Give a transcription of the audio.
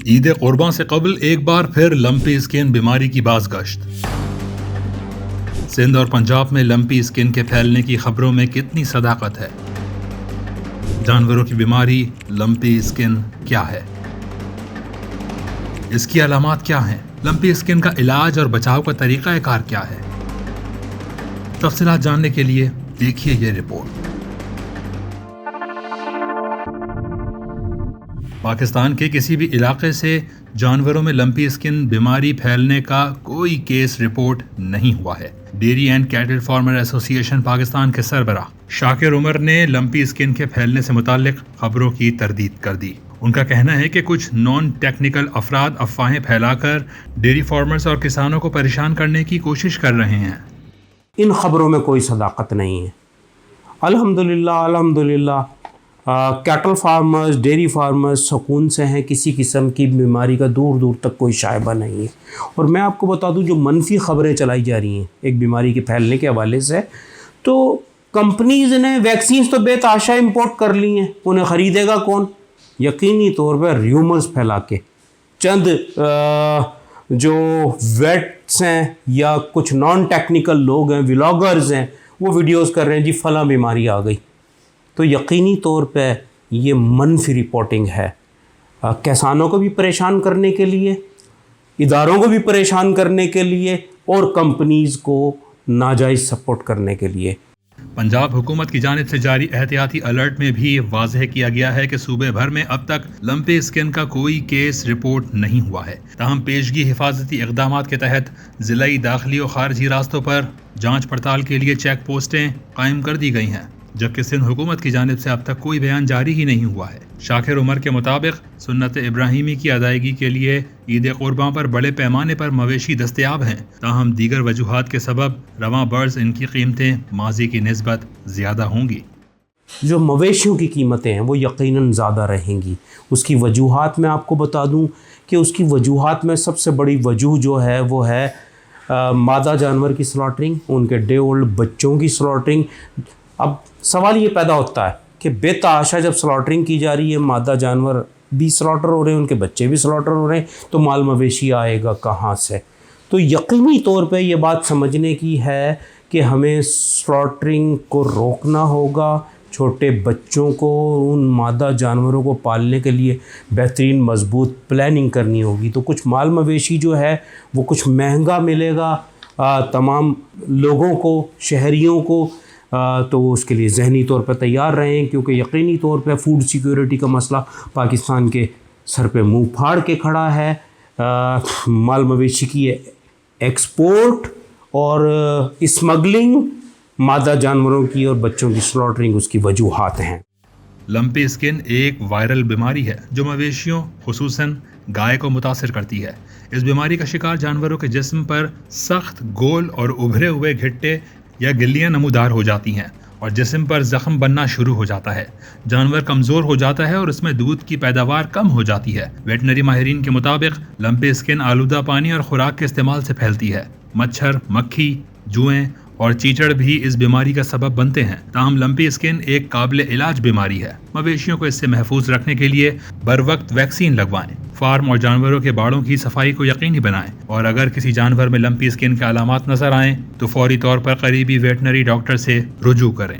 عید قربان سے قبل ایک بار پھر لمپی اسکن بیماری کی بازگشت۔ سندھ اور پنجاب میں لمپی اسکن کے پھیلنے کی خبروں میں کتنی صداقت ہے؟ جانوروں کی بیماری لمپی اسکن کیا ہے؟ اس کی علامات کیا ہیں؟ لمپی اسکن کا علاج اور بچاؤ کا طریقہ کار کیا ہے؟ تفصیلات جاننے کے لیے دیکھیے یہ رپورٹ۔ پاکستان کے کسی بھی علاقے سے جانوروں میں لمپی اسکن بیماری پھیلنے کا کوئی کیس رپورٹ نہیں ہوا ہے۔ ڈیری اینڈ کیٹل فارمر ایسوسی ایشن پاکستان کے سربراہ شاکر عمر نے لمپی اسکن کے پھیلنے سے متعلق خبروں کی تردید کر دی۔ ان کا کہنا ہے کہ کچھ نان ٹیکنیکل افراد افواہیں پھیلا کر ڈیری فارمرز اور کسانوں کو پریشان کرنے کی کوشش کر رہے ہیں۔ ان خبروں میں کوئی صداقت نہیں ہے۔ الحمدللہ کیٹل فارمرز، ڈیری فارمرز سکون سے ہیں، کسی قسم کی بیماری کا دور دور تک کوئی شائبہ نہیں ہے۔ اور میں آپ کو بتا دوں، جو منفی خبریں چلائی جا رہی ہیں ایک بیماری کے پھیلنے کے حوالے سے، تو کمپنیز نے ویکسینز تو بے تحاشا امپورٹ کر لی ہیں، انہیں خریدے گا کون؟ یقینی طور پہ ریومرز پھیلا کے چند جو ویٹس ہیں یا کچھ نان ٹیکنیکل لوگ ہیں، ولاگرز ہیں، وہ ویڈیوز کر رہے ہیں جی فلاں بیماری آ گئی، تو یقینی طور پہ یہ منفی رپورٹنگ ہے، کسانوں کو بھی پریشان کرنے کے لیے، اداروں کو بھی پریشان کرنے کے لیے، اور کمپنیز کو ناجائز سپورٹ کرنے کے لیے۔ پنجاب حکومت کی جانب سے جاری احتیاطی الرٹ میں بھی واضح کیا گیا ہے کہ صوبے بھر میں اب تک لمپی اسکن کا کوئی کیس رپورٹ نہیں ہوا ہے، تاہم پیشگی حفاظتی اقدامات کے تحت ضلعی داخلی و خارجی راستوں پر جانچ پڑتال کے لیے چیک پوسٹیں قائم کر دی گئی ہیں، جبکہ سندھ حکومت کی جانب سے اب تک کوئی بیان جاری ہی نہیں ہوا ہے۔ شاکر عمر کے مطابق سنت ابراہیمی کی ادائیگی کے لیے عید قربان پر بڑے پیمانے پر مویشی دستیاب ہیں، تاہم دیگر وجوہات کے سبب رواں برس ان کی قیمتیں ماضی کی نسبت زیادہ ہوں گی۔ جو مویشیوں کی قیمتیں ہیں وہ یقیناً زیادہ رہیں گی۔ اس کی وجوہات میں آپ کو بتا دوں کہ اس کی وجوہات میں سب سے بڑی وجوہ جو ہے وہ ہے مادہ جانور کی سلاٹرنگ، ان کے ڈے اولڈ بچوں کی سلاٹرنگ۔ اب سوال یہ پیدا ہوتا ہے کہ بے تحاشا جب سلاٹرنگ کی جا رہی ہے، مادہ جانور بھی سلاٹر ہو رہے ہیں، ان کے بچے بھی سلاٹر ہو رہے ہیں، تو مال مویشی آئے گا کہاں سے؟ تو یقینی طور پہ یہ بات سمجھنے کی ہے کہ ہمیں سلاٹرنگ کو روکنا ہوگا، چھوٹے بچوں کو، ان مادہ جانوروں کو پالنے کے لیے بہترین مضبوط پلاننگ کرنی ہوگی۔ تو کچھ مال مویشی جو ہے وہ کچھ مہنگا ملے گا تمام لوگوں کو، شہریوں کو، تو اس کے لیے ذہنی طور پہ تیار رہیں، کیونکہ یقینی طور پہ فوڈ سیکیورٹی کا مسئلہ پاکستان کے سر پہ منہ پھاڑ کے کھڑا ہے۔ مال مویشی کی ایکسپورٹ اور اسمگلنگ، مادہ جانوروں کی اور بچوں کی سلاٹرنگ اس کی وجوہات ہیں۔ لمپی اسکن ایک وائرل بیماری ہے جو مویشیوں خصوصاً گائے کو متاثر کرتی ہے۔ اس بیماری کا شکار جانوروں کے جسم پر سخت گول اور ابھرے ہوئے گھٹے یا گلیاں نمودار ہو جاتی ہیں اور جسم پر زخم بننا شروع ہو جاتا ہے۔ جانور کمزور ہو جاتا ہے اور اس میں دودھ کی پیداوار کم ہو جاتی ہے۔ ویٹنری ماہرین کے مطابق لمپی اسکن آلودہ پانی اور خوراک کے استعمال سے پھیلتی ہے۔ مچھر، مکھی، جوئیں اور چیچڑ بھی اس بیماری کا سبب بنتے ہیں، تاہم لمپی اسکن ایک قابل علاج بیماری ہے۔ مویشیوں کو اس سے محفوظ رکھنے کے لیے بروقت ویکسین لگوائیں، فارم اور جانوروں کے باڑوں کی صفائی کو یقینی بنائیں، اور اگر کسی جانور میں لمپی اسکن کے علامات نظر آئیں تو فوری طور پر قریبی ویٹنری ڈاکٹر سے رجوع کریں۔